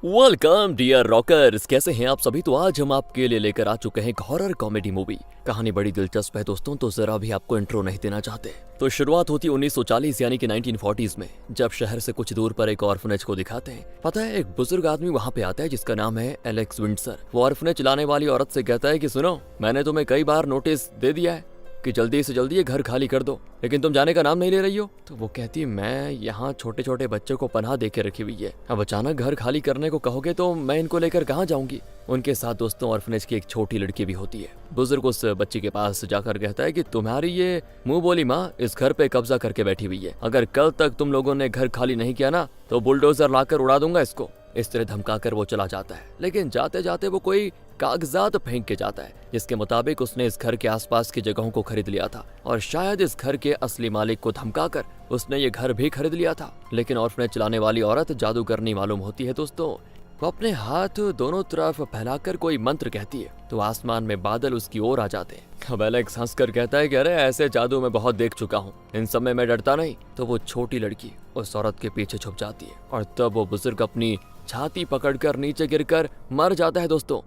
Welcome dear rockers, कैसे हैं आप सभी। तो आज हम आपके लिए लेकर आ चुके हैं एक हॉरर कॉमेडी मूवी। कहानी बड़ी दिलचस्प है दोस्तों, तो जरा भी आपको इंट्रो नहीं देना चाहते। तो शुरुआत होती 1940 यानी कि 1940s में, जब शहर से कुछ दूर पर एक ऑर्फनेज को दिखाते हैं। पता है, एक बुजुर्ग आदमी वहाँ पे आता है जिसका नाम है एलेक्स विंडसर। वो ऑर्फनेज चलाने वाली औरत से कहता है कि सुनो, मैंने तुम्हें कई बार नोटिस दे दिया है कि जल्दी से जल्दी ये घर खाली कर दो, लेकिन तुम जाने का नाम नहीं ले रही हो। तो वो कहती है, मैं यहाँ छोटे छोटे बच्चों को पनाह दे के रखी हुई है, अब अचानक घर खाली करने को कहोगे तो मैं इनको लेकर कहाँ जाऊंगी। उनके साथ दोस्तों ऑर्फनेज की एक छोटी लड़की भी होती है। बुजुर्ग उस बच्ची के पास जाकर कहता है कि तुम्हारी ये मुंह बोली माँ इस घर पे कब्जा करके बैठी हुई है, अगर कल तक तुम लोगों ने घर खाली नहीं किया ना तो बुलडोजर लाकर उड़ा दूंगा इसको। इस तरह धमकाकर वो चला जाता है, लेकिन जाते जाते वो कोई कागजात फेंक के जाता है जिसके मुताबिक उसने इस घर के आसपास की जगहों को खरीद लिया था, और शायद इस घर के असली मालिक को धमकाकर उसने ये घर भी खरीद लिया था। लेकिन ऑर्फनेज चलाने वाली औरत जादूगरनी मालूम होती है दोस्तों। वो अपने हाथ दोनों तरफ फैलाकर कोई मंत्र कहती है तो आसमान में बादल उसकी ओर आ जाते हैं। अब एलेक्स हंसकर कहता है कि अरे ऐसे जादू मैं बहुत देख चुका हूँ, इन सब में मैं डरता नहीं। तो वो छोटी लड़की उस औरत के पीछे छुप जाती है और तब वो बुजुर्ग अपनी छाती पकड़कर नीचे गिरकर मर जाता है दोस्तों।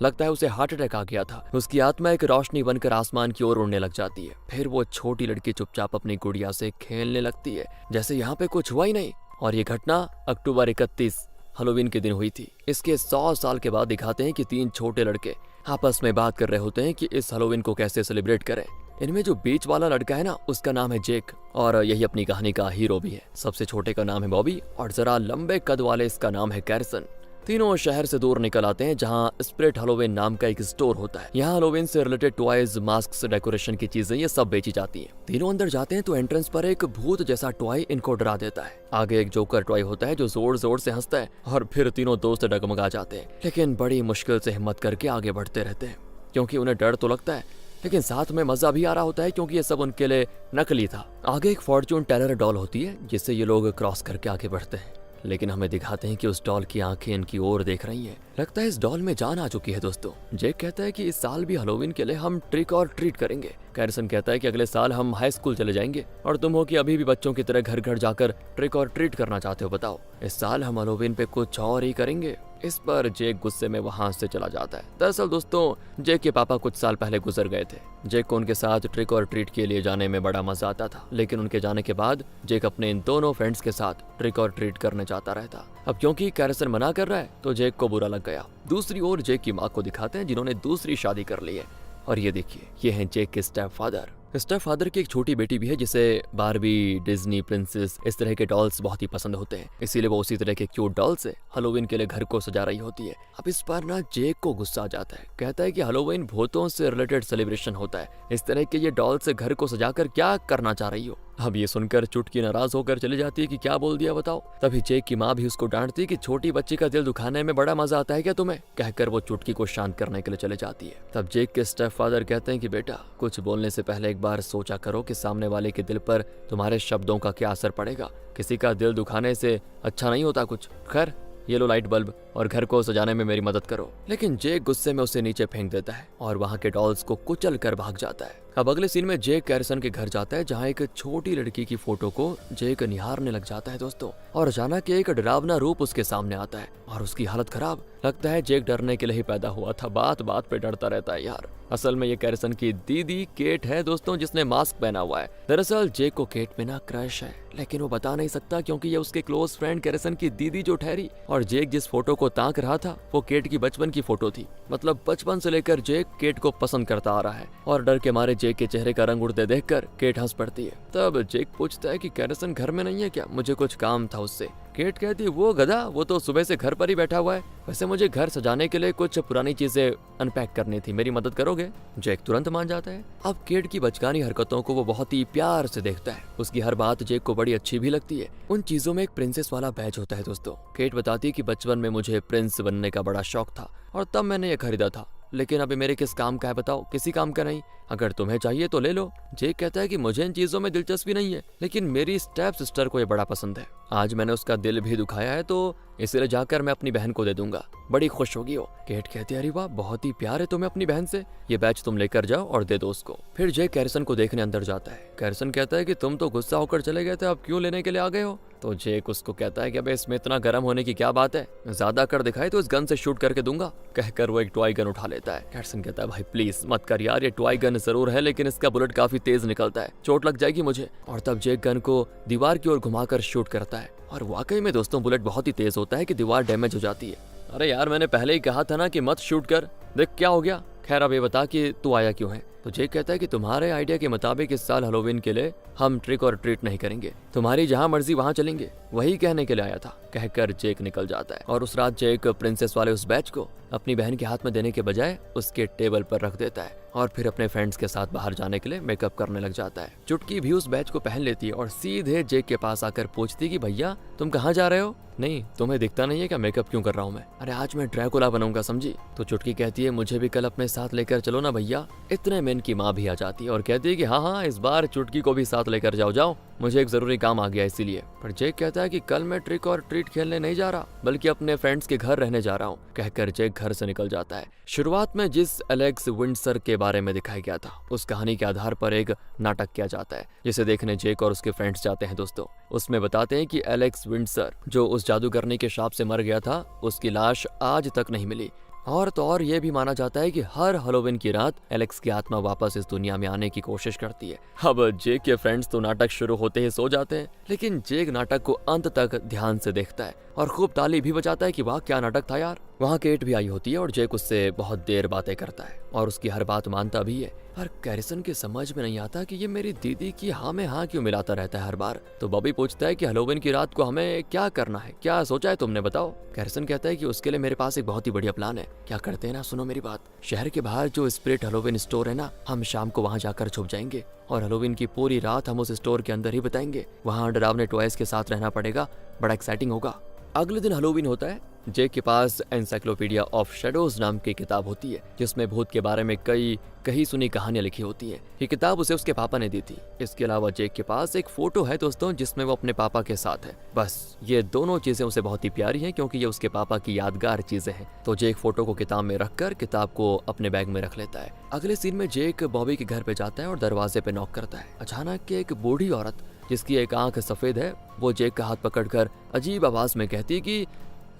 लगता है उसे हार्ट अटैक आ गया था। उसकी आत्मा एक रोशनी बनकर आसमान की ओर उड़ने लग जाती है। फिर वो छोटी लड़की चुपचाप अपनी गुड़िया से खेलने लगती है जैसे यहाँ पे कुछ हुआ ही नहीं। और ये घटना अक्टूबर 31 हैलोवीन के दिन हुई थी। इसके 100 साल के बाद दिखाते हैं कि 3 छोटे लड़के आपस में बात कर रहे होते हैं कि इस हैलोवीन को कैसे सेलिब्रेट करें। इनमें जो बीच वाला लड़का है ना, उसका नाम है जेक, और यही अपनी कहानी का हीरो भी है। सबसे छोटे का नाम है बॉबी और जरा लंबे कद वाले इसका नाम है कैरिसन। तीनों शहर से दूर निकल आते हैं जहां स्पिरिट हैलोवीन नाम का एक स्टोर होता है। यहाँ हैलोवीन से रिलेटेड टॉयज, मास्क, डेकोरेशन की चीजें ये सब बेची जाती हैं। तीनों अंदर जाते हैं तो एंट्रेंस पर एक भूत जैसा टॉय इनको डरा देता है। आगे एक जोकर टॉय होता है जो जोर जोर से हंसता है और फिर तीनों दोस्त डगमगा जाते हैं, लेकिन बड़ी मुश्किल से हिम्मत करके आगे बढ़ते रहते हैं क्योंकि उन्हें डर तो लगता है लेकिन साथ में मजा भी आ रहा होता है क्योंकि ये सब उनके लिए नकली था। आगे एक फॉर्चून टेलर डॉल होती है जिससे ये लोग क्रॉस करके आगे बढ़ते हैं, लेकिन हमें दिखाते हैं कि उस डॉल की आंखें इनकी ओर देख रही हैं। लगता है इस डॉल में जान आ चुकी है दोस्तों। जेक कहता है कि इस साल भी हैलोवीन के लिए हम ट्रिक और ट्रीट करेंगे। कैरिसन कहता है कि अगले साल हम हाई स्कूल चले जाएंगे और तुम हो कि अभी भी बच्चों की तरह घर घर जाकर ट्रिक और ट्रीट करना चाहते हो। बताओ, इस साल हम हैलोवीन पे कुछ और ही करेंगे। इस पर जेक गुस्से में वहां से चला जाता है। दरअसल दोस्तों जेक के पापा कुछ साल पहले गुजर गए थे। जेक को उनके साथ ट्रिक और ट्रीट के लिए जाने में बड़ा मजा आता था, लेकिन उनके जाने के बाद जेक अपने इन दोनों फ्रेंड्स के साथ ट्रिक और ट्रीट करने जाता रहता। अब क्योंकि कैरिसन मना कर रहा है तो जेक को बुरा लग गया। दूसरी ओर जेक की माँ को दिखाते हैं जिन्होंने दूसरी शादी कर ली है, और ये देखिए ये हैं जेक के स्टेप फादर। स्टेप फादर की एक छोटी बेटी भी है जिसे बारबी, डिज्नी प्रिंसेस इस तरह के डॉल्स बहुत ही पसंद होते हैं, इसीलिए वो उसी तरह के क्यूट डॉल से हैलोवीन के लिए घर को सजा रही होती है। अब इस पर ना जेक को गुस्सा आ जाता है, कहता है कि हैलोवीन भूतों से रिलेटेड सेलिब्रेशन होता है, इस तरह के ये डॉल से घर को सजाकर क्या करना चाह रही हो। अब ये सुनकर चुटकी नाराज होकर चली जाती है कि क्या बोल दिया बताओ। तभी जेक की माँ भी उसको डांटती है कि छोटी बच्ची का दिल दुखाने में बड़ा मजा आता है क्या तुम्हें, कहकर वो चुटकी को शांत करने के लिए चले जाती है। तब जेक के स्टेप फादर कहते हैं कि बेटा, कुछ बोलने से पहले एक बार सोचा करो कि सामने वाले के दिल पर तुम्हारे शब्दों का क्या असर पड़ेगा। किसी का दिल दुखाने से अच्छा नहीं होता कुछ। खैर, ये लो लाइट बल्ब और घर को सजाने में मेरी मदद करो। लेकिन जेक गुस्से में उसे नीचे फेंक देता है और वहाँ के डॉल्स को कुचल कर भाग जाता है। अब अगले सीन में जेक कैरिसन के घर जाता है जहाँ एक छोटी लड़की की फोटो को जेक निहारने लग जाता है दोस्तों, और अचानक एक डरावना रूप उसके सामने आता है और उसकी हालत खराब। लगता है जेक डरने के लिए ही पैदा हुआ था, बात बात पे डरता रहता है यार। असल में ये कैरिसन की दीदी केट है दोस्तों जिसने मास्क पहना हुआ है। दरअसल जेक को केट में ना क्रश है, लेकिन वो बता नहीं सकता क्योंकि ये उसके क्लोज फ्रेंड कैरिसन की दीदी जो ठहरी। और जेक जिस फोटो को ताक रहा था वो केट की बचपन की फोटो थी। मतलब बचपन से लेकर जेक केट को पसंद करता आ रहा है, और डर के मारे जेक के चेहरे का रंग उड़ते देखकर केट हंस पड़ती है। तब जेक पूछता है कि कैरिसन घर में नहीं है क्या, मुझे कुछ काम था उससे। केट कहती है वो गधा, वो तो सुबह से घर पर ही बैठा हुआ है। वैसे मुझे घर सजाने के लिए कुछ पुरानी चीजें अनपैक करनी थी, मेरी मदद करोगे। जेक तुरंत मान जाता है। अब केट की बचकानी हरकतों को वो बहुत ही प्यार से देखता है। उसकी हर बात जेक को बड़ी अच्छी भी लगती है। उन चीजों में एक प्रिंसेस वाला बैज होता है दोस्तों। केट बताती है कि बचपन में मुझे प्रिंस बनने का बड़ा शौक था और तब मैंने ये खरीदा था, लेकिन अभी मेरे किस काम का है बताओ, किसी काम का नहीं। अगर तुम्हें चाहिए तो ले लो। जेक कहता है कि मुझे इन चीजों में दिलचस्पी नहीं है, लेकिन मेरी स्टेप सिस्टर को ये बड़ा पसंद है। आज मैंने उसका दिल भी दुखाया है तो इसलिए जाकर मैं अपनी बहन को दे दूंगा, बड़ी खुश होगी वो। केट कहती है अरे वाह, बहुत ही प्यार है तुम्हें अपनी बहन से, ये बैच तुम लेकर जाओ और दे दो उसको। फिर जेक कैरिसन को देखने अंदर जाता है। कैरिसन कहता है कि तुम तो गुस्सा होकर चले गए थे, अब क्यों लेने के लिए आ गए हो? तो जेक उसको कहता है कि अबे इसमें इतना गर्म होने की क्या बात है, ज्यादा कर दिखाए तो इस गन से शूट करके दूंगा। कहकर वो एक टॉय गन उठा लेता है। कैरिसन कहता है भाई प्लीज मत कर यार, ये टॉय गन जरूर है लेकिन इसका बुलेट काफी तेज निकलता है, चोट लग जाएगी मुझे। और तब जेक गन को दीवार की ओर घुमाकर शूट करता है और वाकई में दोस्तों बुलेट बहुत ही तेज होता है कि दीवार डैमेज हो जाती है। अरे यार मैंने पहले ही कहा था ना कि मत शूट कर, देख क्या हो गया। खैर अब ये बता कि तू आया क्यों है? तो जेक कहता है कि तुम्हारे आइडिया के मुताबिक इस साल हैलोवीन के लिए हम ट्रिक और ट्रीट नहीं करेंगे, तुम्हारी जहां मर्जी वहां चलेंगे, वही कहने के लिए आया था। कहकर जेक निकल जाता है और उस रात जेक प्रिंसेस वाले उस बैच को अपनी बहन के हाथ में देने के बजाय उसके टेबल पर रख देता है और फिर अपने फ्रेंड्स के साथ बाहर जाने के लिए मेकअप करने लग जाता है। चुटकी भी उस बैच को पहन लेती है और सीधे जेक के पास आकर पूछती कि भैया तुम कहाँ जा रहे हो? नहीं तुम्हें दिखता नहीं है क्या मेकअप क्यों कर रहा हूँ मैं? अरे आज मैं ड्रैकुला बनूंगा समझी। तो चुटकी कहती है मुझे भी कल अपने साथ लेकर चलो ना भैया। इतने में इनकी माँ भी आ जाती है और कहती है कि हाँ इस बार चुटकी को भी साथ लेकर जाओ, मुझे एक जरूरी काम आ गया इसीलिए। पर जेक कहता है कि कल मैं ट्रिक और ट्रीट खेलने नहीं जा रहा बल्कि अपने फ्रेंड्स के घर रहने जा रहा हूँ। कहकर जेक घर से निकल जाता है। शुरुआत में जिस एलेक्स विंडसर के बारे में दिखाया गया था उस कहानी के आधार पर एक नाटक किया जाता है जिसे देखने जेक और उसके फ्रेंड्स जाते हैं दोस्तों। उसमें बताते हैं कि एलेक्स विंडसर जो उस जादूगरनी के शाप से मर गया था उसकी लाश आज तक नहीं मिली। और तो और ये भी माना जाता है कि हर हैलोवीन की रात एलेक्स की आत्मा वापस इस दुनिया में आने की कोशिश करती है। अब जेक के फ्रेंड्स तो नाटक शुरू होते ही सो जाते हैं लेकिन जेक नाटक को अंत तक ध्यान से देखता है और खूब ताली भी बजाता है कि वाह क्या नाटक था यार। वहाँ केट भी आई होती है और जेक उससे बहुत देर बातें करता है और उसकी हर बात मानता भी है। पर कैरिसन के समझ में नहीं आता कि ये मेरी दीदी की हाँ में हाँ क्यों मिलाता रहता है हर बार। तो बॉबी पूछता है कि हैलोवीन की रात को हमें क्या करना है, क्या सोचा है तुमने बताओ। कैरिसन कहता है कि उसके लिए मेरे पास एक बहुत ही बढ़िया प्लान है। क्या करते हैं ना, सुनो मेरी बात। शहर के बाहर जो स्पिरिट हैलोवीन स्टोर है ना, हम शाम को वहाँ जाकर छुप जाएंगे और हैलोवीन की पूरी रात हम उस स्टोर के अंदर ही बिताएंगे। वहाँ डरावने टॉयज के साथ रहना पड़ेगा, बड़ा एक्साइटिंग होगा। अगले दिन हैलोवीन होता है। जेक के पास एनसाइक्लोपीडिया ऑफ शैडोज नाम की किताब होती है जिसमें भूत के बारे में कई सुनी कहानियां लिखी होती हैं। ये किताब उसे उसके पापा ने दी थी। इसके अलावा जेक के पास एक फोटो है दोस्तों जिसमें वो अपने पापा के साथ है। बस ये दोनों चीजें उसे बहुत ही प्यारी हैं क्योंकि ये उसके पापा की यादगार चीजें हैं। तो जेक फोटो को किताब में रखकर किताब को अपने बैग में रख लेता है। अगले सीन में जेक बॉबी के घर पे जाता है और दरवाजे पे नॉक करता है। अचानक एक बूढ़ी औरत जिसकी एक आंख सफेद है वो जेक का हाथ पकड़कर अजीब आवाज में कहती कि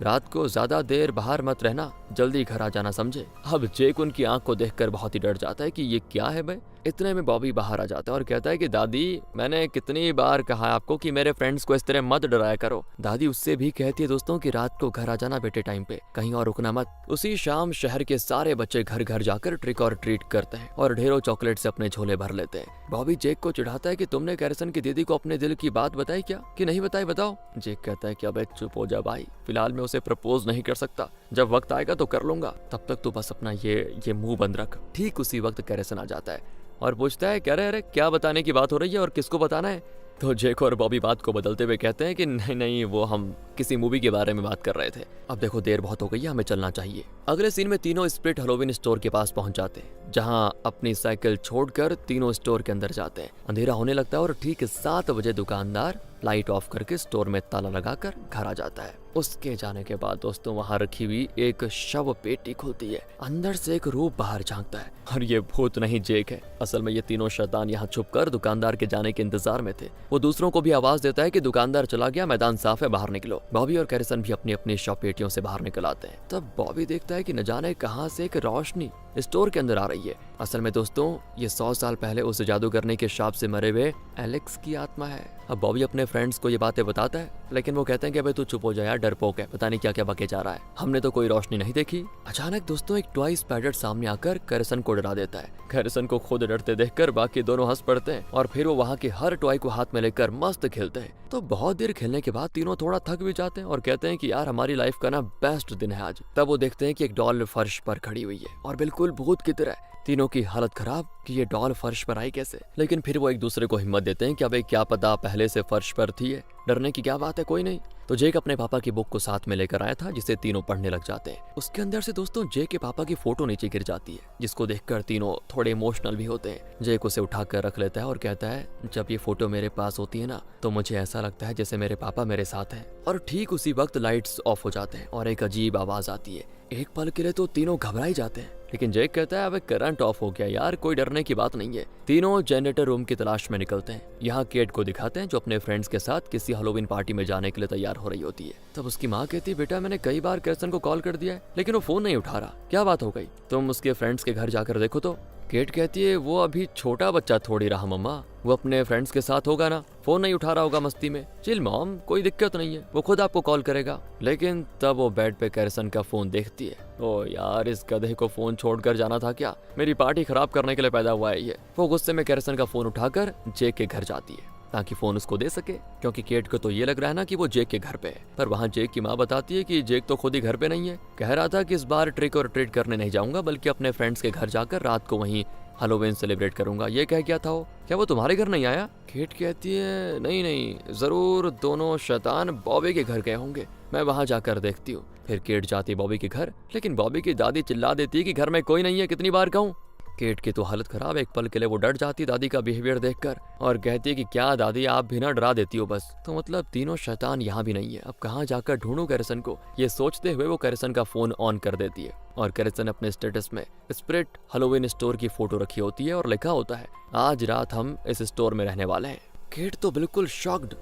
रात को ज्यादा देर बाहर मत रहना, जल्दी घर आ जाना समझे। अब जेक उनकी आंख को देखकर बहुत ही डर जाता है कि ये क्या है बे। इतने में बॉबी बाहर आ जाता है और कहता है कि दादी मैंने कितनी बार कहा आपको कि मेरे फ्रेंड्स को इस तरह मत डराया करो। दादी उससे भी कहती है दोस्तों कि रात को घर आ जाना बेटे टाइम पे, कहीं और रुकना मत। उसी शाम शहर के सारे बच्चे घर घर जाकर ट्रिक और ट्रीट करते हैं और ढेरों चॉकलेट से अपने झोले भर लेते हैं। बॉबी जेक को चिढ़ाता है कि तुमने कैरिसन की दीदी को अपने दिल की बात बताई क्या कि नहीं बताई, बताओ। जेक कहता है कि अबे चुप हो जा भाई, फिलहाल मैं उसे प्रपोज नहीं कर सकता, जब वक्त आएगा तो कर लूंगा, तब तक तू बस अपना ये मुंह बंद रख। ठीक उसी वक्त कैरिसन आ जाता है और पूछता है कह रहे अरे क्या बताने की बात हो रही है और किसको बताना है। तो जेक और बॉबी बात को बदलते हुए कहते हैं कि नहीं वो हम किसी मूवी के बारे में बात कर रहे थे। अब देखो देर बहुत हो गई है, हमें चलना चाहिए। अगले सीन में तीनों स्पिरिट हैलोवीन स्टोर के पास पहुंच जाते हैं जहां अपनी साइकिल छोड़कर तीनों स्टोर के अंदर जाते हैं। अंधेरा होने लगता है और ठीक 7 बजे दुकानदार लाइट ऑफ करके स्टोर में ताला लगाकर घर आ जाता है। उसके जाने के बाद दोस्तों वहां रखी हुई एक शव पेटी खुलती है, अंदर से एक रूप बाहर झांकता है और ये भूत नहीं जेक है। असल में ये तीनों शैतान यहाँ छुपकर दुकानदार के जाने के इंतजार में थे। वो दूसरों को भी आवाज देता है कि दुकानदार चला गया, मैदान साफ है, बाहर निकलो। बॉबी और कैरिसन भी अपनी अपनी शव पेटियों से बाहर निकल आते हैं। तब बॉबी देखता है कि न जाने कहां से एक रोशनी स्टोर के अंदर आ रही है। असल में दोस्तों ये 100 साल पहले उस जादूगरनी के शाप से मरे हुए एलेक्स की आत्मा है। अब बॉबी अपने फ्रेंड्स को ये बातें बताता है लेकिन वो कहते हैं कि अबे तू चुप हो जा यार, डरपोक है, पता नहीं क्या क्या बके जा रहा है, हमने तो कोई रोशनी नहीं देखी। अचानक दोस्तों एक टॉय स्पाइडर सामने आकर कैरिसन को डरा देता है। कैरिसन को खुद डरते देखकर बाकी दोनों हंस पड़ते हैं और फिर वो वहाँ के हर टॉय को हाथ में लेकर मस्त खेलते हैं। तो बहुत देर खेलने के बाद तीनों थोड़ा थक भी जाते हैं और कहते हैं कि यार हमारी लाइफ का ना बेस्ट दिन है आज। तब वो देखते हैं कि एक डॉल फर्श पर खड़ी हुई है और बिल्कुल भूत की तरह। तीनों की हालत खराब कि ये डॉल फर्श पर आई कैसे, लेकिन फिर वो एक दूसरे को हिम्मत देते हैं कि अबे क्या पता पहले से फर्श पर थी है। डरने की क्या बात है, कोई नहीं। तो जेक अपने पापा की बुक को साथ में लेकर आया था, जिसे तीनों पढ़ने लग जाते हैं। उसके अंदर से दोस्तों जेक के पापा की फोटो नीचे गिर जाती है, जिसको देखकर तीनों थोड़े इमोशनल भी होते हैं। जेक उसे उठाकर रख लेता है और कहता है, जब ये फोटो मेरे पास होती है ना, तो मुझे ऐसा लगता है जैसे मेरे पापा मेरे साथ हैं। और ठीक उसी वक्त लाइट्स ऑफ हो जाते हैं और एक अजीब आवाज आती है। एक पल के लिए तो तीनों घबरा ही जाते हैं, लेकिन जेक कहता है, अब करंट ऑफ हो गया यार, कोई डरने की बात नहीं है। तीनों जनरेटर रूम की तलाश में निकलते हैं। यहाँ केट को दिखाते हैं, जो अपने फ्रेंड्स के साथ किसी हैलोवीन पार्टी में जाने के लिए तैयार हो रही होती है। तब उसकी माँ कहती है, बेटा मैंने कई बार कैरसन को कॉल कर दिया है, लेकिन वो फोन नहीं उठा रहा, क्या बात हो गई? तुम उसके फ्रेंड्स के घर जाकर देखो तो। केट कहती है, वो अभी छोटा बच्चा थोड़ी रहा मम्मा, वो अपने फ्रेंड्स के साथ होगा ना, फोन नहीं उठा रहा होगा मस्ती में। चिल मॉम, कोई दिक्कत नहीं है, वो खुद आपको कॉल करेगा। लेकिन तब वो बेड पे कैरसन का फोन देखती है। ओ यार, इस गधे को फोन छोड़कर जाना था क्या? मेरी पार्टी खराब करने के लिए पैदा हुआ है ये। वो गुस्से में कैरसन का फोन उठाकर जेक के घर जाती है ताकि फोन उसको दे सके, क्योंकि केट को तो ये लग रहा है ना कि वो जेक के घर पे है। पर वहाँ जेक की माँ बताती है कि जेक तो खुद ही घर पे नहीं है। कह रहा था कि इस बार ट्रिक और ट्रीट करने नहीं जाऊंगा, बल्कि अपने फ्रेंड्स के घर जाकर रात को वहीं हैलोवीन सेलिब्रेट करूंगा। ये कह क्या था वो? क्या वो तुम्हारे घर नहीं आया? केट कहती है, नहीं नहीं, जरूर दोनों शैतान बॉबी के घर गए होंगे, मैं वहां जाकर देखती हूँ। फिर केट जाती है बॉबी के घर, लेकिन बॉबी की दादी चिल्ला देती है कि घर में कोई नहीं है, कितनी बार कहूँ। केट की तो हालत खराब। एक पल के लिए वो डर जाती दादी का बिहेवियर देखकर और कहती है कि क्या दादी, आप भी ना डरा देती हो बस। तो मतलब तीनों शैतान यहाँ भी नहीं है, अब कहाँ जाकर ढूंढूं कैरसन को? ये सोचते हुए वो कैरसन का फोन ऑन कर देती है और कैरसन अपने स्टेटस में स्प्रिट हैलोवीन स्टोर की फोटो रखी होती है और लिखा होता है, आज रात हम इस स्टोर में रहने वाले हैं। केट तो बिल्कुल शॉक्ड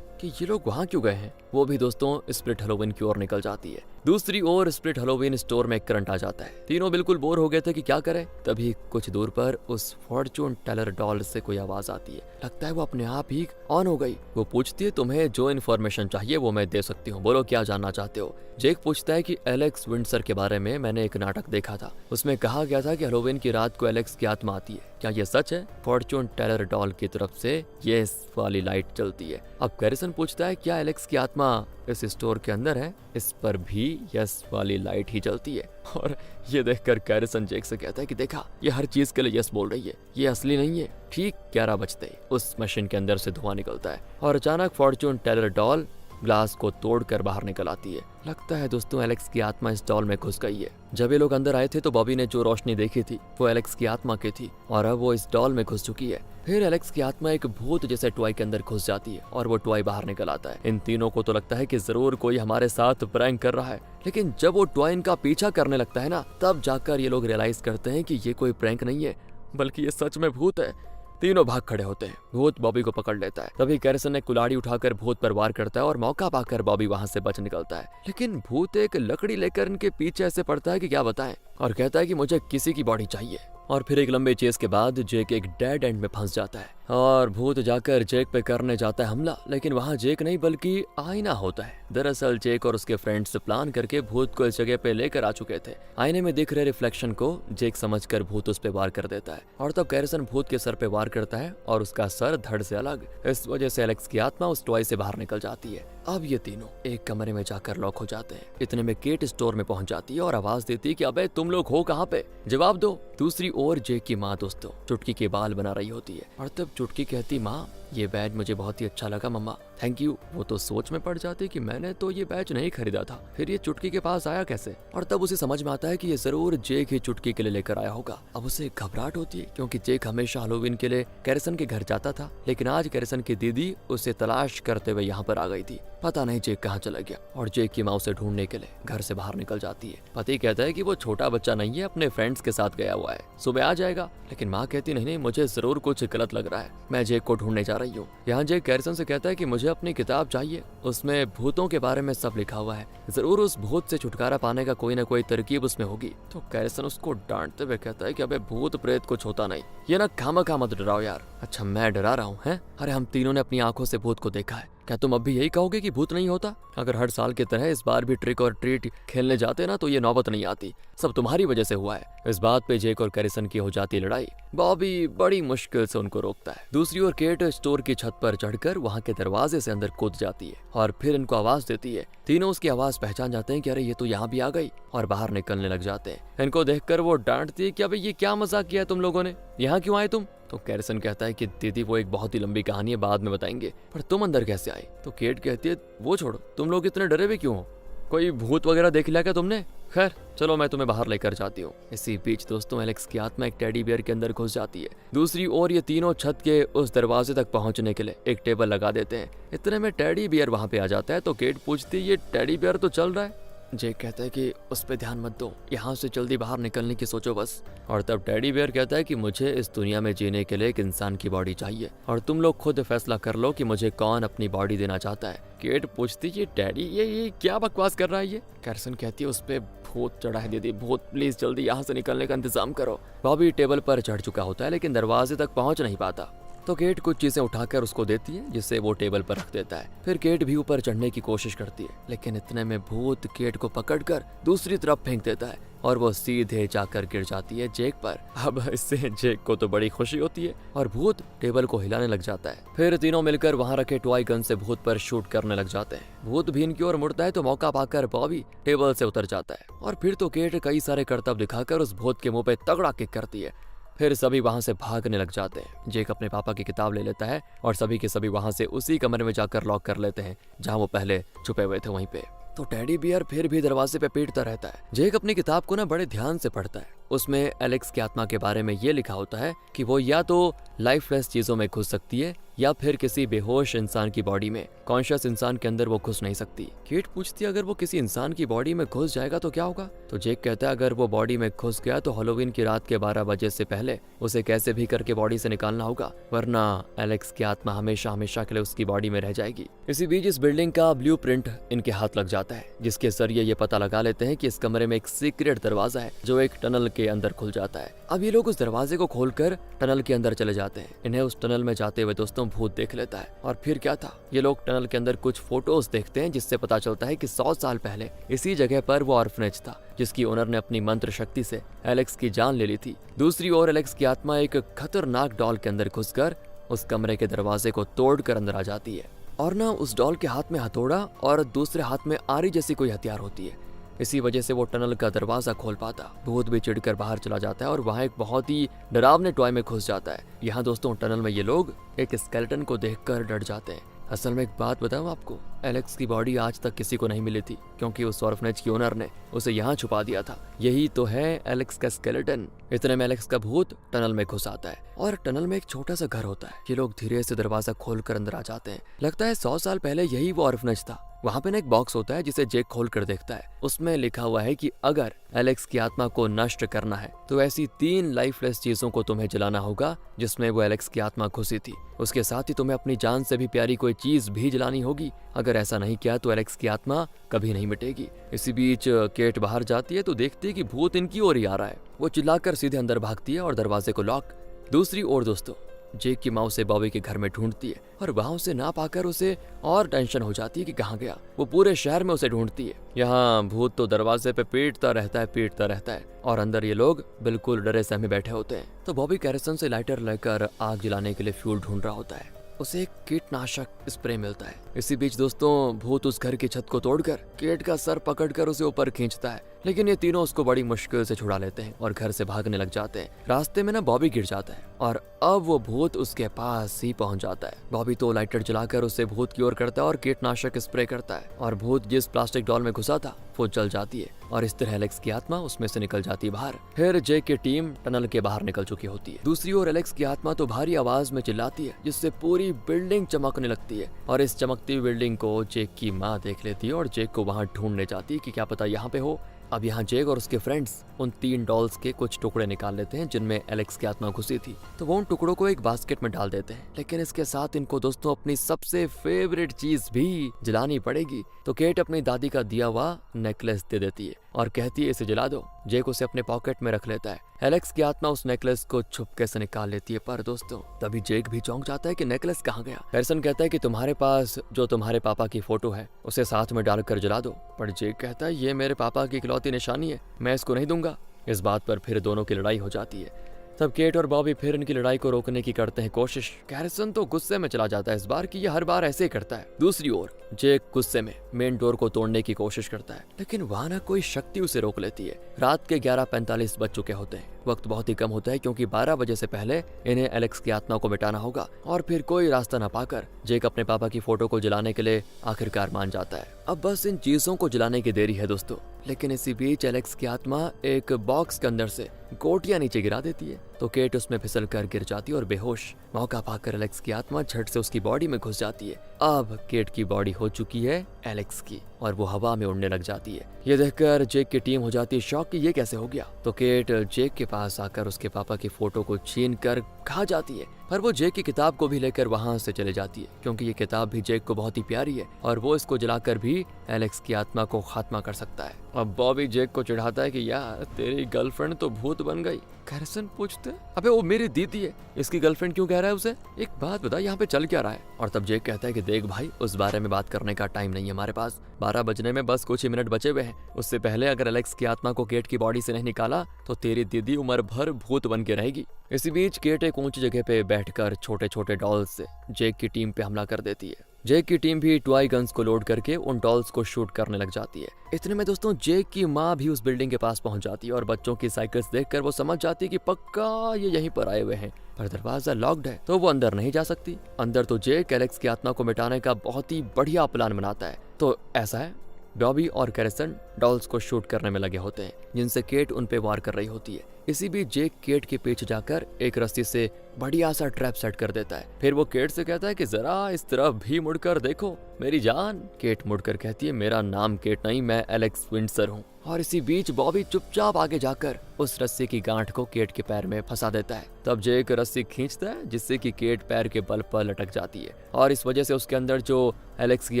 कि ये लोग वहाँ क्यों गए हैं। वो भी दोस्तों स्प्लिट हैलोवीन की ओर निकल जाती है। दूसरी ओर स्प्लिट हैलोवीन स्टोर में करंट आ जाता है। तीनों बिल्कुल बोर हो गए थे कि क्या करें। तभी कुछ दूर पर उस फॉर्चून टेलर डॉल से कोई आवाज आती है। लगता है वो अपने आप ही ऑन हो गई। वो पूछती है, तुम्हें जो इन्फॉर्मेशन चाहिए वो मैं दे सकती हूँ, बोलो क्या जानना चाहते हो। जेक पूछता है कि एलेक्स विंडसर के बारे में मैंने एक नाटक देखा था, उसमें कहा गया था कि हैलोवीन की रात को एलेक्स की आत्मा आती है, क्या ये सच है? फॉर्चून टेलर डॉल की तरफ से यस वाली लाइट जलती है। अब कैरिसन पूछता है, क्या एलेक्स की आत्मा इस स्टोर के अंदर है? इस पर भी यस वाली लाइट ही जलती है। और ये देखकर कैरिसन जेक से कहता है कि देखा, ये हर चीज के लिए यस बोल रही है, ये असली नहीं है। ठीक 11 बजते उस मशीन के अंदर से धुआं निकलता है और अचानक फॉर्चून टेलर डॉल ग्लास को तोड़कर बाहर निकल आती है। लगता है दोस्तों एलेक्स की आत्मा इस डॉल में घुस गई है। जब ये लोग अंदर आए थे तो बॉबी ने जो रोशनी देखी थी वो एलेक्स की आत्मा की थी और अब वो इस डॉल में घुस चुकी है। फिर एलेक्स की आत्मा एक भूत जैसे टॉय के अंदर घुस जाती है और वो टॉय बाहर निकल आता है। इन तीनों को तो लगता है कि जरूर कोई हमारे साथ प्रैंक कर रहा है, लेकिन जब वो टॉय इनका पीछा करने लगता है ना, तब जाकर ये लोग रियलाइज करते हैं कि ये कोई प्रैंक नहीं है, बल्कि ये सच में भूत है। तीनों भाग खड़े होते हैं। भूत बॉबी को पकड़ लेता है। तभी कैरिसन ने कुल्हाड़ी उठाकर भूत पर वार करता है और मौका पाकर बॉबी वहां से बच निकलता है। लेकिन भूत एक लकड़ी लेकर इनके पीछे ऐसे पड़ता है कि क्या बताएं, और कहता है कि मुझे किसी की बॉडी चाहिए। और फिर एक लंबे चेस के बाद जेक एक डेड एंड में फंस जाता है और भूत जाकर जेक पे करने जाता है हमला, लेकिन वहाँ जेक नहीं बल्कि आईना होता है। दरअसल जेक और उसके फ्रेंड्स प्लान करके भूत को इस जगह पे लेकर आ चुके थे। आईने में दिख रहे रिफ्लेक्शन को जेक समझकर भूत उस पे वार कर देता है और तब कैरिसन भूत के सर पे वार करता है और उसका सर धड़ से अलग। इस वजह से एलेक्स की आत्मा उस टॉय से बाहर निकल जाती है। अब ये तीनों एक कमरे में जाकर लॉक हो जाते हैं। इतने में केट स्टोर में पहुंच जाती है और आवाज देती है कि अबे तुम लोग हो कहाँ पे, जवाब दो। दूसरी ओर जेक की माँ दोस्तों चुटकी के बाल बना रही होती है और तब चुटकी कहती, माँ ये बैज मुझे बहुत ही अच्छा लगा मम्मा, थैंक यू। वो तो सोच में पड़ जाती कि मैंने तो ये बैज नहीं खरीदा था, फिर ये चुटकी के पास आया कैसे? और तब उसे समझ में आता है कि ये जरूर जेक ही चुटकी के लिए लेकर आया होगा। अब उसे घबराहट होती है क्योंकि जेक हमेशा हैलोवीन के लिए कैरिसन के घर जाता था, लेकिन आज कैरिसन की दीदी उसे तलाश करते हुए यहाँ पर आ गई थी। पता नहीं जेक कहाँ चला गया और जेक की माँ उसे ढूंढने के लिए घर से बाहर निकल जाती है। पति कहता है कि वो छोटा बच्चा नहीं है, अपने फ्रेंड्स के साथ गया हुआ है, सुबह आ जाएगा। लेकिन माँ कहती नहीं, मुझे जरूर कुछ गलत लग रहा है, मैं जेक को ढूंढने जा रही हूँ। यहाँ जेक कैरिसन से कहता है कि मुझे अपनी किताब चाहिए, उसमें भूतों के बारे में सब लिखा हुआ है, जरूर उस भूत से छुटकारा पाने का कोई ना कोई तरकीब उसमें होगी। तो कैरिसन उसको डांटते हुए कहता है कि अबे भूत प्रेत कुछ होता नहीं, ये ना खामखा मत डराओ यार। अच्छा मैं डरा रहा हूँ हैं? अरे हम तीनों ने अपनी आंखों से भूत को देखा है, क्या तुम अब भी यही कहोगे कि भूत नहीं होता? अगर हर साल की तरह इस बार भी ट्रिक और ट्रीट खेलने जाते ना तो ये नौबत नहीं आती, सब तुम्हारी वजह से हुआ है। इस बात पे जेक और कैरिसन की हो जाती लड़ाई बॉबी बड़ी मुश्किल से उनको रोकता है। दूसरी ओर केट स्टोर की छत पर चढ़कर वहाँ के दरवाजे से अंदर कूद जाती है और फिर इनको आवाज देती है। तीनों उसकी आवाज पहचान जाते हैं कि अरे ये तो यहाँ भी आ गई, और बाहर निकलने लग जाते हैं। इनको देखकर वो डांटती है कि अबे ये क्या मजाक किया तुम लोगों ने, यहाँ क्यों आए तुम? तो कैरिसन कहता है कि दीदी वो एक बहुत ही लंबी कहानी है, बाद में बताएंगे, पर तुम अंदर कैसे आए? तो केट कहती है वो छोड़ो, तुम लोग इतने डरे हुए क्यों हो? कोई भूत वगैरह देख लिया क्या तुमने? खैर चलो मैं तुम्हें बाहर लेकर जाती हूँ। इसी बीच दोस्तों एलेक्स की आत्मा एक टेडी बियर के अंदर घुस जाती है। दूसरी ओर ये तीनों छत के उस दरवाजे तक पहुंचने के लिए एक टेबल लगा देते हैं। इतने में टेडी बियर वहां पे आ जाता है। तो केट पूछती है ये टेडी बियर तो चल रहा है। जेक कहता है कि उस पर ध्यान मत दो, यहाँ से जल्दी बाहर निकलने की सोचो बस। और तब टेडी बियर कहता है कि मुझे इस दुनिया में जीने के लिए एक इंसान की बॉडी चाहिए और तुम लोग खुद फैसला कर लो कि मुझे कौन अपनी बॉडी देना चाहता है। केट पूछती है डैडी ये क्या बकवास कर रहा है ये? कैरिसन कहती है उस पे भूत चढ़ा है दीदी, भूत, प्लीज जल्दी यहाँ से निकलने का इंतजाम करो। बॉबी टेबल पर चढ़ चुका होता है लेकिन दरवाजे तक पहुंच नहीं पाता। तो केट कुछ चीजें उठाकर उसको देती है जिससे वो टेबल पर रख देता है। फिर केट भी ऊपर चढ़ने की कोशिश करती है लेकिन इतने में भूत केट को पकड़कर दूसरी तरफ फेंक देता है और वो सीधे जाकर गिर जाती है जेक पर। अब इससे जेक को तो बड़ी खुशी होती है और भूत टेबल को हिलाने लग जाता है। फिर तीनों मिलकर वहां रखे टॉय गन से भूत पर शूट करने लग जाते हैं। भूत भी इनकी ओर मुड़ता है तो मौका पाकर बॉबी टेबल से उतर जाता है और फिर तो केट कई सारे करतब दिखाकर उस भूत के मुंह पे तगड़ा किक करती है। फिर सभी वहां से भागने लग जाते हैं। जेक अपने पापा की किताब ले लेता है और सभी के सभी वहां से उसी कमरे में जाकर लॉक कर लेते हैं जहां वो पहले छुपे हुए थे वहीं पे। तो टेडी बियर फिर भी दरवाजे पे पीटता रहता है। जेक अपनी किताब को ना बड़े ध्यान से पढ़ता है। उसमें एलेक्स की आत्मा के बारे में ये लिखा होता है कि वो या तो लाइफलेस चीजों में घुस सकती है या फिर किसी बेहोश इंसान की बॉडी में, कॉन्शियस इंसान के अंदर वो घुस नहीं सकती। केट पूछती है अगर वो किसी इंसान की बॉडी में घुस जाएगा तो क्या होगा? तो जेक कहता है अगर वो बॉडी में घुस गया तो हैलोवीन की रात के 12 बजे से पहले उसे कैसे भी करके बॉडी से निकालना होगा, वरना एलेक्स की आत्मा हमेशा हमेशा के लिए उसकी बॉडी में रह जाएगी। इसी बीच इस बिल्डिंग का ब्लूप्रिंट इनके हाथ लग जाता है जिसके जरिए ये पता लगा लेते हैं कि इस कमरे में एक सीक्रेट दरवाजा है जो एक टनल के अंदर खुल जाता है। अब ये लोग उस दरवाजे को खोलकर टनल के अंदर चले जाते हैं। इन्हें उस टनल में जाते हुए दोस्तों भूत देख लेता है। और फिर क्या था, ये लोग टनल के अंदर कुछ फोटोज देखते हैं जिससे पता चलता है कि 100 साल पहले इसी जगह पर वो ऑर्फनेज था जिसकी ओनर ने अपनी मंत्र शक्ति से एलेक्स की जान ले ली थी। दूसरी ओर एलेक्स की आत्मा एक खतरनाक डॉल के अंदर घुसकर उस कमरे के दरवाजे को तोड़कर अंदर आ जाती है और ना उस डॉल के हाथ में हथौड़ा और दूसरे हाथ में आरी जैसी कोई हथियार होती है। इसी वजह से वो टनल का दरवाजा खोल पाता। भूत भी चिढ़कर बाहर चला जाता है और वहाँ एक बहुत ही डरावने टॉय में घुस जाता है। यहाँ दोस्तों टनल में ये लोग एक स्केलेटन को देखकर डर जाते हैं। असल में एक बात बताऊं आपको, एलेक्स की बॉडी आज तक किसी को नहीं मिली थी क्योंकि उस ऑर्फनेज की ओनर ने उसे यहाँ छुपा दिया था। यही तो है एलेक्स का स्केलेटन। इतने में एलेक्स का भूत टनल में घुस आता है और टनल में एक छोटा सा घर होता है। ये लोग धीरे से दरवाजा खोलकर अंदर आ जाते हैं। लगता है 100 साल पहले यही वो ऑर्फनेज था। वहाँ पे ना एक बॉक्स होता है जिसे जेक खोल कर देखता है। उसमें लिखा हुआ है कि अगर एलेक्स की आत्मा को नष्ट करना है तो ऐसी 3 लाइफलेस चीजों को तुम्हें जलाना होगा जिसमें वो एलेक्स की आत्मा घुसी थी। उसके साथ ही तुम्हें अपनी जान से भी प्यारी कोई चीज भी जलानी होगी। अगर ऐसा नहीं किया तो एलेक्स की आत्मा कभी नहीं मिटेगी। इसी बीच केट बाहर जाती है तो देखती है कि भूत इनकी ओर ही आ रहा है। वो चिल्लाकर सीधे अंदर भागती है और दरवाजे को लॉक। दूसरी ओर दोस्तों जेक की माँ उसे बॉबी के घर में ढूंढती है और वहां उसे ना पाकर उसे और टेंशन हो जाती है कि कहाँ गया। वो पूरे शहर में उसे ढूंढती है। यहाँ भूत तो दरवाजे पे पीटता रहता है और अंदर ये लोग बिल्कुल डरे सहमे बैठे होते हैं। तो बॉबी कैरिसन से लाइटर लेकर आग जलाने के लिए फ्यूल ढूंढ रहा होता है। उसे एक कीटनाशक स्प्रे मिलता है। इसी बीच दोस्तों भूत उस घर की छत को तोड़कर केट का सर पकड़कर उसे ऊपर खींचता है, लेकिन ये तीनों उसको बड़ी मुश्किल से छुड़ा लेते हैं और घर से भागने लग जाते हैं। रास्ते में ना बॉबी गिर जाता है और अब वो भूत उसके पास ही पहुंच जाता है। बॉबी तो लाइटर जलाकर उसे भूत की ओर करता है और कीटनाशक स्प्रे करता है और भूत जिस प्लास्टिक डॉल में घुसा था वो जल जाती है और इस तरह एलेक्स की आत्मा उसमें से निकल जाती है बाहर। फिर जेक की टीम टनल के बाहर निकल चुकी होती है। दूसरी ओर एलेक्स की आत्मा तो भारी आवाज में चिल्लाती है जिससे पूरी बिल्डिंग चमकने लगती है और इस चमकती हुई बिल्डिंग को जेक की माँ देख लेती है और जेक को वहां ढूंढने जाती है कि क्या पता यहाँ पे हो। अब यहाँ जेक और उसके फ्रेंड्स उन 3 डॉल्स के कुछ टुकड़े निकाल लेते हैं जिनमें एलेक्स की आत्मा घुसी थी। तो वो उन टुकड़ों को एक बास्केट में डाल देते हैं, लेकिन इसके साथ इनको दोस्तों अपनी सबसे फेवरेट चीज भी जलानी पड़ेगी। तो केट अपनी दादी का दिया हुआ नेकलेस दे देती है और कहती है इसे जला दो। जेक उसे अपने पॉकेट में रख लेता है। एलेक्स की आत्मा उस नेकलेस को छुपके से निकाल लेती है, पर दोस्तों तभी जेक भी चौंक जाता है कि नेकलेस कहाँ गया। हैरिसन कहता है कि तुम्हारे पास जो तुम्हारे पापा की फोटो है उसे साथ में डालकर जला दो, पर जेक कहता है ये मेरे पापा की इकलौती निशानी है, मैं इसको नहीं दूंगा। इस बात पर फिर दोनों की लड़ाई हो जाती है। तब केट और बॉबी फिर इनकी लड़ाई को रोकने की करते हैं कोशिश। कैरिसन तो गुस्से में चला जाता है इस बार कि ये हर बार ऐसे ही करता है। दूसरी ओर जेक गुस्से में मेन डोर को तोड़ने की कोशिश करता है, लेकिन वहां ना कोई शक्ति उसे रोक लेती है। रात के 11:45 बज चुके होते हैं। वक्त बहुत ही कम होता है क्योंकि 12 बजे से पहले इन्हें एलेक्स की आत्मा को मिटाना होगा। और फिर कोई रास्ता न पाकर जेक अपने पापा की फोटो को जलाने के लिए आखिरकार मान जाता है। अब बस इन चीजों को जलाने की देरी है दोस्तों। लेकिन इसी बीच एलेक्स की आत्मा एक बॉक्स के अंदर से गोटियां नीचे गिरा देती है, तो केट उसमें फिसल कर गिर जाती है और बेहोश। मौका पाकर एलेक्स की आत्मा झट से उसकी बॉडी में घुस जाती है। अब केट की बॉडी हो चुकी है एलेक्स की और वो हवा में उड़ने लग जाती है। ये देखकर जेक की टीम हो जाती है शॉक कि ये कैसे हो गया। तो केट जेक के पास आकर उसके पापा की फोटो को छीन कर खा जाती है, पर वो जेक की किताब को भी लेकर वहां से चले जाती है क्योंकि ये किताब भी जेक को बहुत ही प्यारी है और वो इसको जलाकर भी एलेक्स की आत्मा को खात्मा कर सकता है। अब बॉबी जेक को चिढ़ाता है कि यार तेरी गर्लफ्रेंड तो भूत बन गई। कैरिसन पूछते अबे वो मेरी दीदी है, इसकी गर्लफ्रेंड क्यों कह रहा है उसे? एक बात बता यहाँ पे चल क्या रहा है? और तब जेक कहता है कि देख भाई, उस बारे में बात करने का टाइम नहीं है हमारे पास। 12 बजने में बस कुछ ही मिनट बचे हुए हैं। उससे पहले अगर एलेक्स की आत्मा को केट की बॉडी से नहीं निकाला तो तेरी दीदी उम्र भर भूत बन के रहेगी। इसी बीच केट एक ऊंची जगह पे बैठकर छोटे छोटे डॉल्स से जेक की टीम पे हमला कर देती है। जेक की टीम भी टॉय गन्स को लोड करके उन डॉल्स को शूट करने लग जाती है। इतने में दोस्तों जेक की माँ भी उस बिल्डिंग के पास पहुंच जाती है और बच्चों की साइकिल्स देखकर वो समझ जाती है कि पक्का ये यहीं पर आए हुए हैं, पर दरवाजा लॉक्ड है तो वो अंदर नहीं जा सकती। अंदर तो जेक एलेक्स की आत्मा को मिटाने का बहुत ही बढ़िया प्लान बनाता है। तो ऐसा है, बॉबी और कैरिसन डॉल्स को शूट करने में लगे होते हैं जिनसे केट उन पे वार कर रही होती है। इसी बीच जेक केट के पीछे जाकर एक रस्सी से बढ़िया सा ट्रैप सेट कर देता है। फिर वो केट से कहता है कि जरा इस तरफ भी मुड़कर देखो मेरी जान। केट मुड़कर कहती है मेरा नाम केट नहीं, मैं एलेक्स विंडसर हूँ। और इसी बीच बॉबी चुपचाप आगे जाकर उस रस्सी की गांठ को केट के पैर में फंसा देता है। तब जेक रस्सी खींचता है जिससे कि केट पैर के बल पर लटक जाती है और इस वजह से उसके अंदर जो एलेक्स की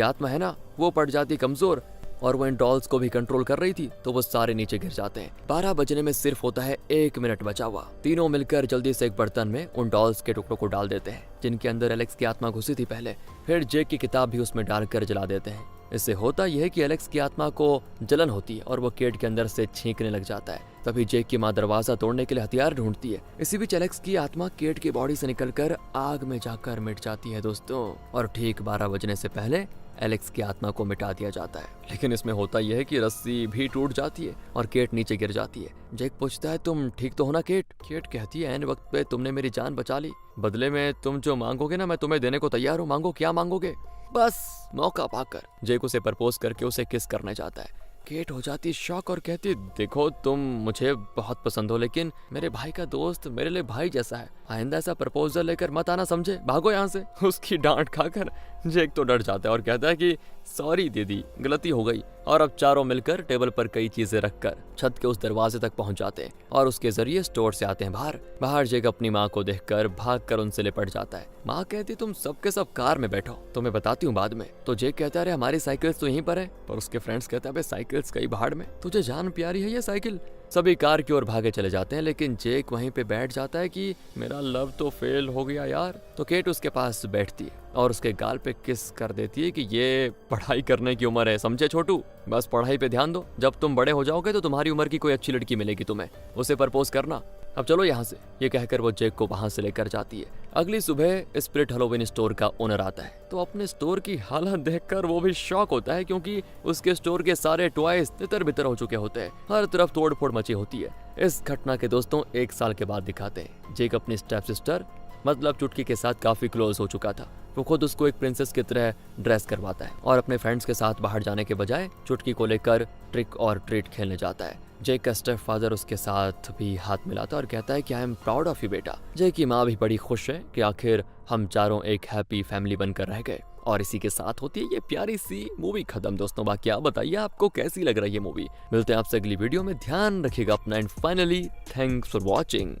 आत्मा है ना वो पड़ जाती कमजोर और वो इन डॉल्स को भी कंट्रोल कर रही थी, तो वो सारे नीचे गिर जाते हैं। 12 बजने में सिर्फ होता है 1 मिनट बचा हुआ। तीनों मिलकर जल्दी से एक बर्तन में उन डॉल्स के टुकड़ों को डाल देते हैं जिनके अंदर एलेक्स की आत्मा घुसी थी पहले। फिर जेक की किताब भी उसमें डालकर जला देते हैं। इससे होता यह है कि एलेक्स की आत्मा को जलन होती है और वो केट के अंदर से छींकने लग जाता है। तभी जेक की माँ दरवाजा तोड़ने के लिए हथियार ढूंढती है। इसी बीच एलेक्स की आत्मा केट की बॉडी से निकलकर आग में जाकर मिट जाती है दोस्तों। और ठीक 12 बजने से पहले एलेक्स की आत्मा को मिटा दिया जाता है। लेकिन इसमें होता यह है कि रस्सी भी टूट जाती है और केट नीचे गिर जाती है। जेक पूछता है तुम ठीक तो हो ना केट? केट कहती है ऐन वक्त पे तुमने मेरी जान बचा ली, बदले में तुम जो मांगोगे ना मैं तुम्हें देने को तैयार हूँ। मांगो, क्या मांगोगे? बस मौका पाकर जेक उसे प्रपोज करके उसे किस करना चाहता है। केट हो जाती शॉक और कहती देखो तुम मुझे बहुत पसंद हो, लेकिन मेरे भाई का दोस्त मेरे लिए भाई जैसा है, आइंदा ऐसा प्रपोजल लेकर मत आना, समझे? भागो यहाँ से। उसकी डांट खाकर जेक तो डर जाता है और कहता है कि सॉरी दीदी, गलती हो गई। और अब चारों मिलकर टेबल पर कई चीजें रखकर छत के उस दरवाजे तक पहुंच जाते हैं और उसके जरिए स्टोर से आते हैं बाहर जेक अपनी माँ को देखकर भागकर उनसे लिपट जाता है। माँ कहती तुम सबके सब कार में बैठो, तुम्हें बताती हूँ बाद में। तो जेक कहता है अरे हमारी साइकिल्स तो यहीं पर है, पर उसके फ्रेंड्स कहते हैं साइकिल्स कई भाड़ में, तुझे जान प्यारी है ये साइकिल। सभी कार की ओर भागे चले जाते हैं, लेकिन जेक वहीं पे बैठ जाता है कि मेरा लव तो फेल हो गया यार। तो केट उसके पास बैठती है और उसके गाल पे किस कर देती है कि ये पढ़ाई करने की उम्र है, समझे छोटू? बस पढ़ाई पे ध्यान दो, जब तुम बड़े हो जाओगे तो तुम्हारी उम्र की कोई अच्छी लड़की मिलेगी तुम्हें, उसे प्रपोज करना। अब चलो यहाँ से, ये कहकर वो जेक को वहां से लेकर जाती है। अगली सुबह स्प्रिट हैलोवीन स्टोर का ओनर आता है, तो अपने स्टोर की हालत देखकर वो भी शॉक होता है क्योंकि उसके स्टोर के सारे टॉयज तितर बितर हो चुके होते हैं, हर तरफ तोड़ फोड़ मची होती है। इस घटना के दोस्तों 1 साल के बाद दिखाते हैं। जेक अपनी स्टेप सिस्टर मतलब चुटकी के साथ काफी क्लोज हो चुका था। वो खुद उसको एक प्रिंसेस की तरह ड्रेस करवाता है और अपने फ्रेंड्स के साथ बाहर जाने के बजाय चुटकी को लेकर ट्रिक और ट्रीट खेलने जाता है। जेक का स्टेप फादर उसके साथ भी हाथ मिलाता है और कहता है कि I am proud of you बेटा। जेक की माँ भी बड़ी खुश है कि आखिर हम चारों एक हैप्पी फैमिली बनकर रह गए। और इसी के साथ होती है ये प्यारी सी मूवी खत्म दोस्तों। बाकी आप बताइए आपको कैसी लग रही है मूवी। मिलते हैं आपसे अगली वीडियो में, ध्यान रखिएगा अपना and finally thanks for watching.